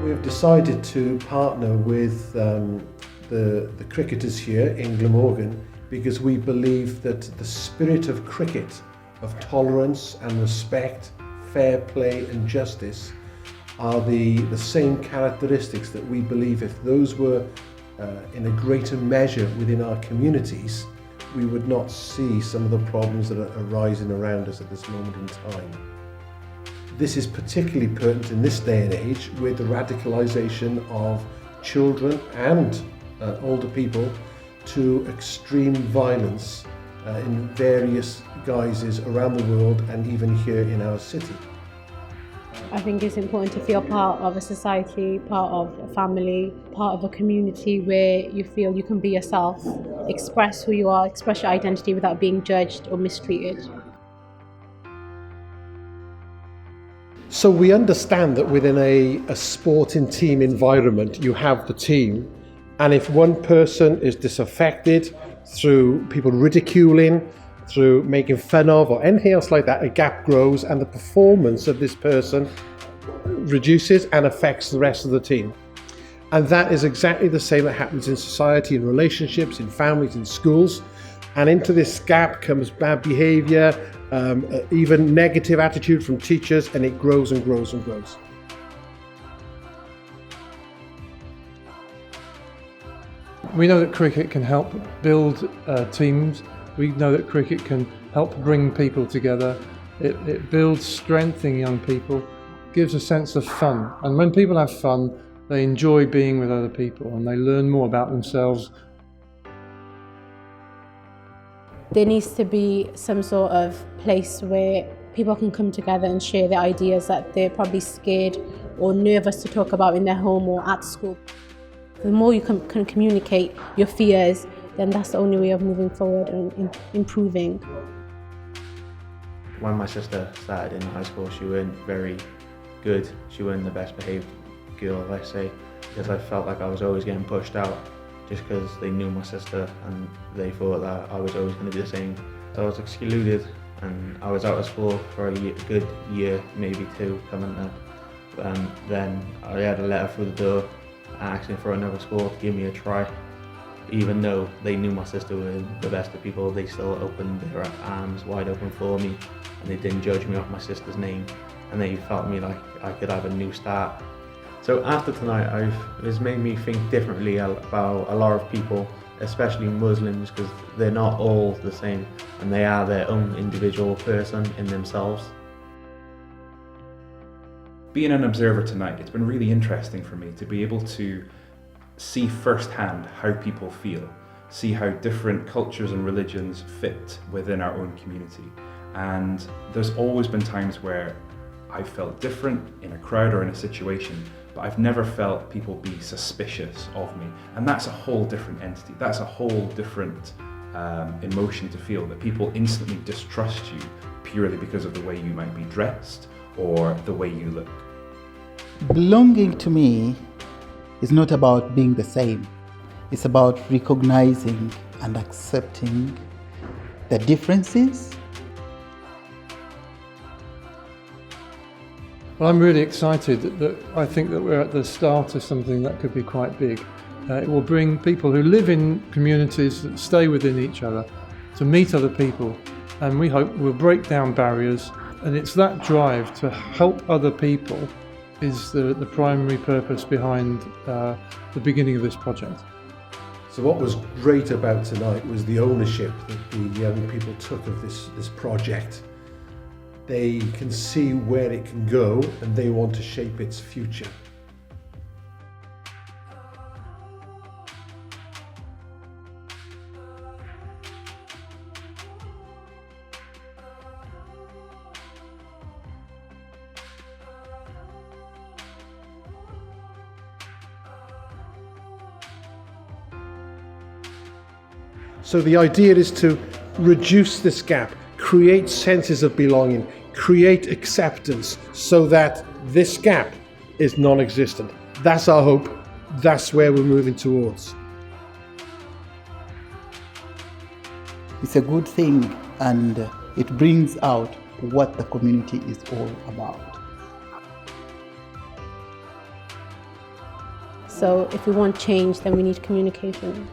We have decided to partner with the cricketers here in Glamorgan because we believe that the spirit of cricket, of tolerance and respect, fair play and justice are the same characteristics that we believe if those were in a greater measure within our communities, we would not see some of the problems that are arising around us at this moment in time. This is particularly pertinent in this day and age with the radicalisation of children and older people to extreme violence in various guises around the world and even here in our city. I think it's important to feel part of a society, part of a family, part of a community where you feel you can be yourself, express who you are, express your identity without being judged or mistreated. So we understand that within a sporting team environment, you have the team, and if one person is disaffected through people ridiculing, through making fun of or anything else like that, a gap grows and the performance of this person reduces and affects the rest of the team. And that is exactly the same that happens in society, in relationships, in families, in schools. And into this gap comes bad behaviour, even negative attitude from teachers, and it grows and grows and grows. We know that cricket can help build teams. We know that cricket can help bring people together. It builds strength in young people, gives a sense of fun. And when people have fun, they enjoy being with other people and they learn more about themselves. There needs to be some sort of place where people can come together and share their ideas that they're probably scared or nervous to talk about in their home or at school. The more you can communicate your fears, then that's the only way of moving forward and improving. When my sister started in high school, she weren't very good. She weren't the best behaved girl, let's say, because I felt like I was always getting pushed out just because they knew my sister and they thought that I was always going to be the same. So I was excluded and I was out of school for a good year, maybe two, coming up. And then I had a letter through the door asking for another school to give me a try. Even though they knew my sister was the best of people, they still opened their arms wide open for me and they didn't judge me off my sister's name and they felt me like I could have a new start. So after tonight, it's made me think differently about a lot of people, especially Muslims, because they're not all the same and they are their own individual person in themselves. Being an observer tonight, it's been really interesting for me to be able to see firsthand how people feel, see how different cultures and religions fit within our own community. And there's always been times where I felt different in a crowd or in a situation, but I've never felt people be suspicious of me. And that's a whole different entity. That's a whole different emotion to feel, that people instantly distrust you purely because of the way you might be dressed or the way you look. Belonging to me is not about being the same. It's about recognizing and accepting the differences. Well, I'm really excited that I think that we're at the start of something that could be quite big. It will bring people who live in communities that stay within each other to meet other people, and we hope we'll break down barriers. And it's that drive to help other people is the primary purpose behind the beginning of this project. So what was great about tonight was the ownership that the young people took of this project. They can see where it can go and they want to shape its future. So the idea is to reduce this gap, create senses of belonging, create acceptance so that this gap is non-existent. That's our hope. That's where we're moving towards. It's a good thing and it brings out what the community is all about. So if we want change, then we need communication.